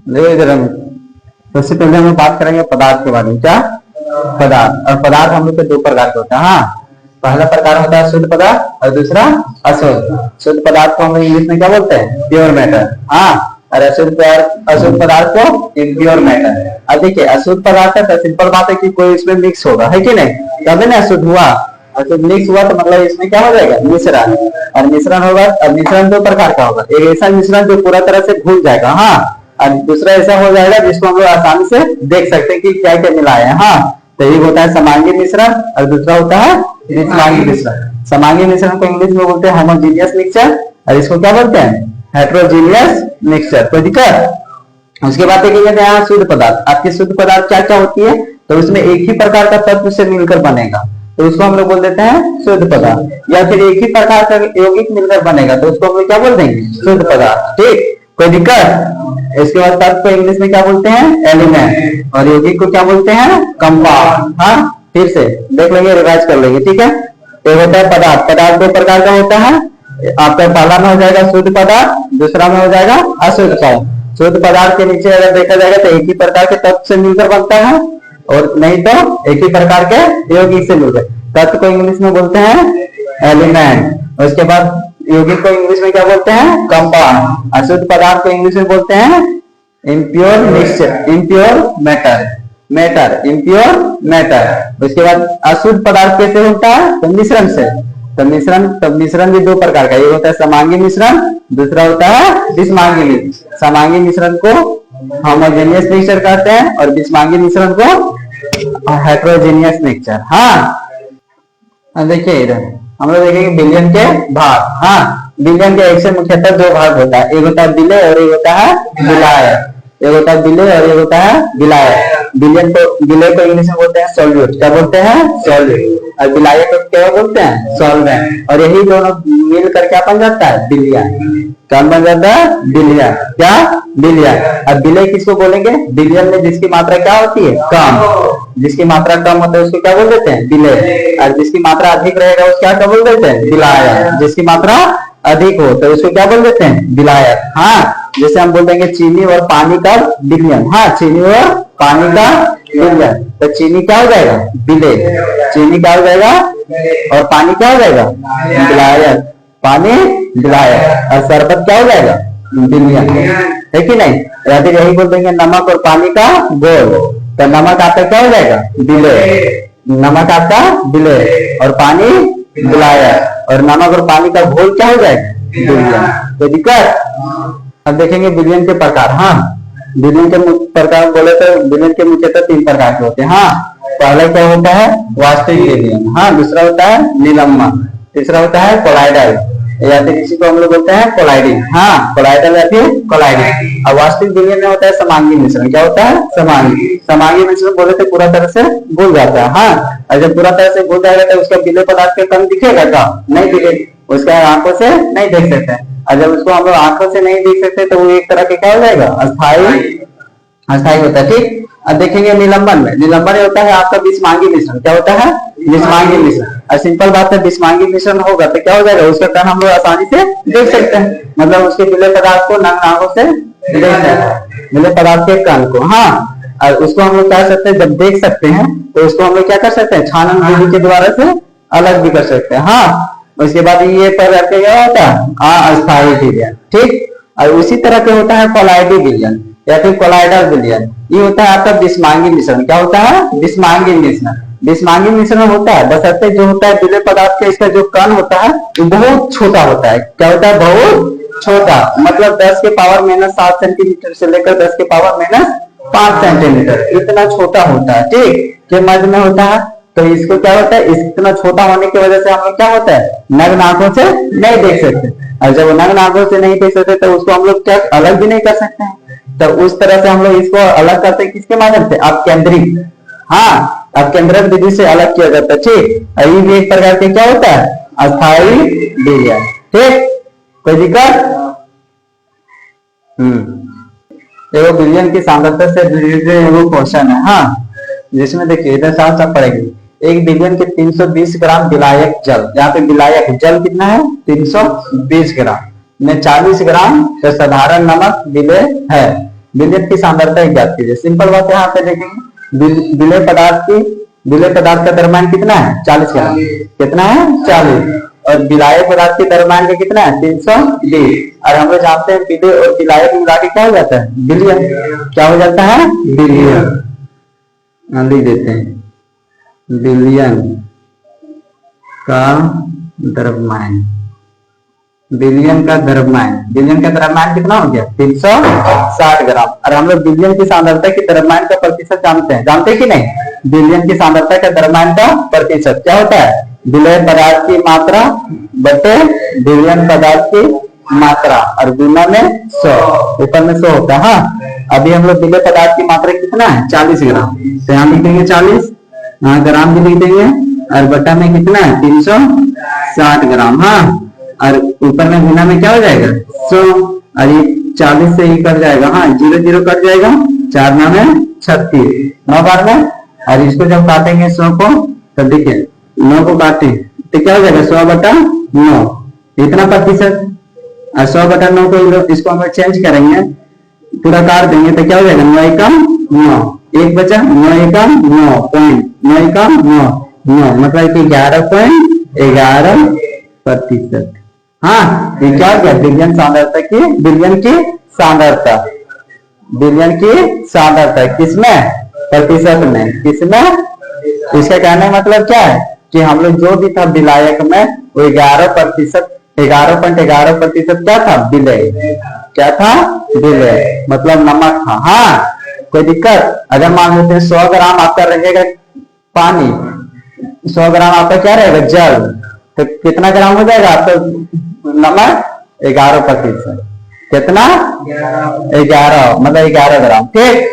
देखो इधर हम सबसे पहले हम बात करेंगे पदार्थ के बारे में। क्या पदार्थ? और पदार्थ हम लोग के दो प्रकार के होता है। हाँ, पहला प्रकार होता है शुद्ध पदार्थ और दूसरा अशुद्ध। शुद्ध पदार्थ को हम लोग इंग्लिश में क्या बोलते हैं? Pure matter. हाँ, और अशुद्ध पदार्थ को इम्प्योर मैटर। अब देखिए अशुद्ध पदार्थ है तो सिंपल बात है कि कोई इसमें मिक्स होगा, है कि नहीं? तभी ना अशुद्ध हुआ। अशुद्ध मिक्स हुआ तो मतलब इसमें क्या हो जाएगा? मिश्रण। और मिश्रण होगा, और मिश्रण दो प्रकार का होगा। एक ऐसा मिश्रण जो पूरा तरह से घुल जाएगा, हाँ, और दूसरा ऐसा हो जाएगा जिसको हम लोग आसानी से देख सकते हैं कि क्या क्या मिलाया है। हाँ, तो एक होता है समांगी मिश्रण और दूसरा होता है विषमांगी मिश्रण। समांगी मिश्रण को इंग्लिश में बोलते हैं होमोजेनियस मिक्सचर, और इसको क्या बोलते हैं? Heterogeneous mixture. कोई दिक्कत? उसके बाद देखेंगे यहाँ शुद्ध पदार्थ। आपकी शुद्ध पदार्थ क्या क्या होती है? तो उसमें एक ही प्रकार का तत्व से मिलकर बनेगा तो उसको हम लोग बोल देते हैं शुद्ध पदार्थ। या फिर एक ही प्रकार का यौगिक मिलकर बनेगा तो उसको हम लोग क्या बोल देंगे? शुद्ध पदार्थ। ठीक, कोई दिक्कत? इसके बाद तत्व को इंग्लिश में क्या बोलते हैं? एलिमेंट। और यौगिक को क्या बोलते हैं? कंपाउंड। हाँ, फिर से देख लेंगे, रिवाइज कर लेंगे। ठीक है, एक होता है पदार्थ। पदार्थ दो प्रकार का होता है। आपका पहला में हो जाएगा शुद्ध पदार्थ, दूसरा में हो जाएगा अशुद्ध पदार्थ। शुद्ध पदार्थ के नीचे अगर देखा जाएगा तो एक ही प्रकार के तत्व से मिलकर बनता है, और नहीं तो एक ही प्रकार के यौगिक से मिलकर। तत्व को इंग्लिश में बोलते हैं एलिमेंट। उसके बाद यौगिक को इंग्लिश में क्या बोलते हैं? कंपाउंड। अशुद्ध पदार्थ को इंग्लिश में बोलते हैं impure mixture, impure matter, impure matter. उसके बाद अशुद्ध पदार्थ कैसे होता है? तो मिश्रण से। तो मिश्रण भी दो प्रकार का, एक होता है समांगी मिश्रण, दूसरा होता है विषमांगी मिश्रण। समांगी मिश्रण को होमोजेनियस मिक्सचर कहते हैं और विषमांगी मिश्रण को हेट्रोजेनियस मिक्सचर। हाँ, देखिए इधर हम लोग देखेंगे बिलियन के भाग। हाँ, बिलियन के एक से मुख्यतः दो भाग होता है, एक होता है विलेय और एक होता है विलायक। एक होता है विलेय और एक होता है विलायक। विलेय को इंग्लिश में बोलते हैं सॉल्यूट। क्या बोलते हैं? सॉल्यूट। और विलायक को क्या बोलते हैं? सॉल्वेंट। और यही दोनों मिल कर क्या बन जाता है? बिलियन। क्या बन जाता है? बिलियन। क्या? बिलियन। अब विलेय किसको बोलेंगे? बिलियन में जिसकी मात्रा क्या होती है? कम। जिसकी मात्रा कम होता है उसको क्या बोल देते हैं? विलेय। और जिसकी मात्रा अधिक रहेगा उसको क्या बोल देते हैं? विलायक। जिसकी मात्रा अधिक हो तो उसको क्या बोल देते हैं? विलायक। हाँ, जैसे हम बोल देंगे चीनी और पानी का विलयन। हाँ, चीनी और पानी का विलयन। तो चीनी क्या हो जाएगा? विलेय। चीनी क्या हो जाएगा? और पानी क्या हो जाएगा? विलायक। पानी विलायक। और शरबत क्या हो जाएगा? विलयन। है कि नहीं? या फिर यही बोल देंगे नमक और पानी का घोल। तो नमक आपका क्या हो जाएगा? विलेय। नमक आपका विलेय और पानी विलायक। और नमक और पानी का घोल क्या हो जाएगा? विलयन। तो दिक्कत? अब देखेंगे विलयन के प्रकार। हाँ, विलयन के प्रकार बोले तो विलयन के मुख्यतः तीन प्रकार के होते हैं। हाँ, पहला क्या होता है? वास्तविक विलयन। हाँ, दूसरा होता है निलंबन, तीसरा होता है कोलाइडल, या फिर इसी को हम लोग बोलते हैं कोलाइडिंग। हाँ, कोलाइडल या फिर कोलाइडिंग। और वास्तविक विलयन में होता है समांगी मिश्रण। क्या होता है? समांगी मिश्रण बोले तो पूरा तरह से घुल जाता है। हाँ, और जब पूरा तरह से घुल जाएगा तो उसका विलेय पदार्थ के कण दिखेगा क्या? नहीं दिखेगा, उसका आंखों से नहीं देख सकते। और जब उसको हम लोग आंखों से नहीं देख सकते तो वो एक तरह के क्या हो जाएगा? अस्थायी होता है। ठीक, अब देखेंगे निलंबन में। निलंबन होता है आपका विषमांगी मिश्रण। क्या होता है? विषमांगी मिश्रण। और सिंपल बात है, विषमांगी मिश्रण होगा तो क्या हो जाएगा? उसका कण हम लोग आसानी से देख सकते हैं, मतलब उसके विलेय पदार्थ को नग्न आंखों से देख सकते हैं, विलेय पदार्थ के कण को। हाँ, और उसको हम लोग क्या सकते हैं? जब देख सकते हैं तो उसको हम लोग क्या कर सकते हैं? छानन विधि के द्वारा से अलग भी कर सकते हैं। हाँ, उसके बाद ये पर क्या होता है? अस्थायी विलयन। ठीक, और उसी तरह के होता है कोलाइडी विलयन या फिर कोलाइडल विलयन। ये होता है आपका विषमांगी मिश्रण। क्या होता है? विषमांगी मिश्रण। विषमांगी मिश्रण होता है बशर्ते जो होता है विलेय पदार्थ का इसका जो कण होता है वो बहुत छोटा होता है। क्या होता है? बहुत छोटा, मतलब 10 के पावर माइनस 7 सेंटीमीटर से लेकर 10 के पावर माइनस 5 सेंटीमीटर इतना छोटा होता है। ठीक, जो मध्य में होता है। तो इसको क्या होता है? इतना छोटा होने की वजह से हम लोग क्या होता है? नग्न आंखों से नहीं देख सकते। और जब नग्न आंखों से नहीं देख सकते तो उसको हम लोग क्या अलग भी नहीं कर सकते हैं। तो उस तरह से हम लोग इसको अलग करते हैं किसके माध्यम से? अपकेंद्रित। हाँ, अपकेंद्रक विधि से अलग किया जाता है। ठीक, ये भी एक प्रकार के क्या होता है? अस्थायी विलयन। ठीक, कोई दिक्कत? देखो विलयन की सांद्रता से रिलेटेड क्वेश्चन है। हाँ, जिसमें देखिए इधर साफ साफ पड़ेगी। एक विलयन के 320 ग्राम विलायक जल, यहाँ पे विलायक जल कितना है? 320 ग्राम में 40 ग्राम साधारण नमक विलेय है। विलयन की सांद्रता ज्ञात कीजिए। सिंपल बात यहाँ पे देखेंगे, विलय पदार्थ का द्रव्यमान कितना है 40 ग्राम, कितना है 40, और विलायक पदार्थ के द्रव्यमान का कितना है 320, और हम लोग जानते हैं विलय और विलायक मिला के क्या हो जाता है विलयन, क्या हो जाता है विलयन। लिख देते हैं विलयन का द्रव्यमान, विलयन का द्रव्यमान कितना हो गया 360 ग्राम। और हम लोग विलयन की सांद्रता की द्रव्यमान का प्रतिशत जानते कि नहीं, विलयन की सांद्रता का द्रव्यमान का प्रतिशत क्या होता है विलय पदार्थ की मात्रा बटे विलयन पदार्थ की मात्रा, और गुना में 100, ऊपर में 100 होता है। हाँ, अभी हम लोग विलय पदार्थ की मात्रा कितना है 40 ग्राम, तो यहाँ लिख देंगे 40, ग्राम भी लिख देंगे, और बटा में कितना है 360 ग्राम। हाँ, और ऊपर में गुना में क्या हो जाएगा 100, और ये 40 से ही कट जाएगा, हाँ 0 कट जाएगा, 4 9 में 36, 9 बार में, और इसको जब काटेंगे 100 को, तो देखिए 9 को काटे तो क्या हो जाएगा 100 बटा 9, इतना प्रतिशत, और 100 बटा 9 को इसको हम चेंज करेंगे, पूरा काट देंगे तो क्या हो जाएगा 9 एकम 9, एक बचा 9 एकम 9 पॉइंट, 9 एकम 9, मतलब कि 11.11%। हाँ, ये क्या हो गया विलयन की सांद्रता किसमें प्रतिशत में, किसमें, इसका कहने का मतलब क्या है कि हम लोग जो भी था विलायक में वो 11.11% क्या था विलय, क्या था विलय, मतलब नमक था। हाँ, कोई दिक्कत, अगर मान लेते हैं 100 ग्राम आपका रहेगा पानी, 100 ग्राम आपका क्या रहेगा जल, तो कितना ग्राम हो जाएगा आपका नमक 11%, कितना 11, मतलब 11 ग्राम, ठीक।